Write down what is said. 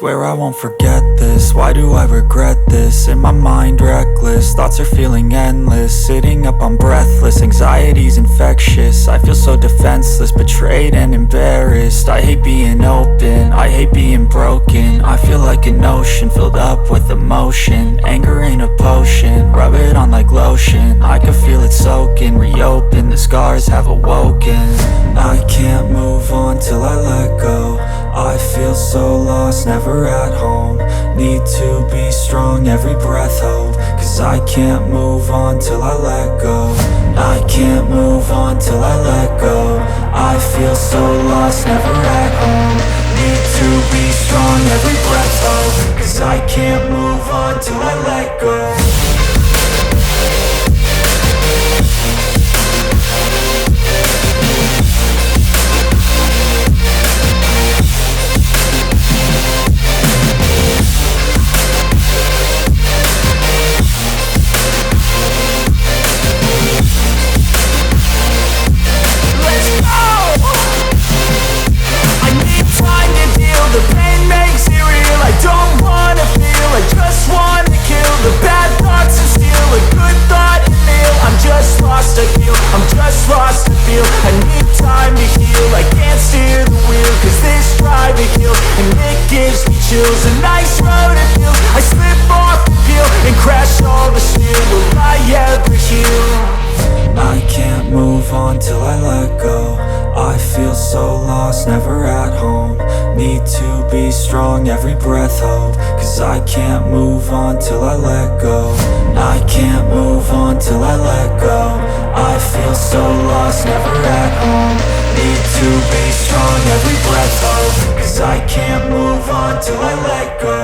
Swear I won't forget this, why do I regret this? In my mind reckless, thoughts are feeling endless. Sitting up I'm breathless, anxiety's infectious. I feel so defenseless, betrayed and embarrassed. I hate being open, I hate being broken. I feel like an ocean filled up with emotion. Anger ain't a potion, rub it on like lotion. I can feel it soaking, reopen, the scars have awoken. I can't move on till I let go. I feel so lost, never at home. Need to be strong, every breath hope. Cause I can't move on till I let go. I can't move on till I let go. I feel so lost, never at home. Need to be strong, every breath hope. Cause I can't move on till I let go. I'm just lost to feel. I need time to heal. I can't steer the wheel, cause this driving kills. And it gives me chills. A nice road to feel. I slip off the peel and crash all the steel. Will I ever heal? I can't move on till I let go. I feel so lost, never at home. Need to be strong, every breath hope. Cause I can't move on till I let go. I can't move on till I let go. I feel so lost, never at home. Need to be strong, every breath hope. Cause I can't move on till I let go.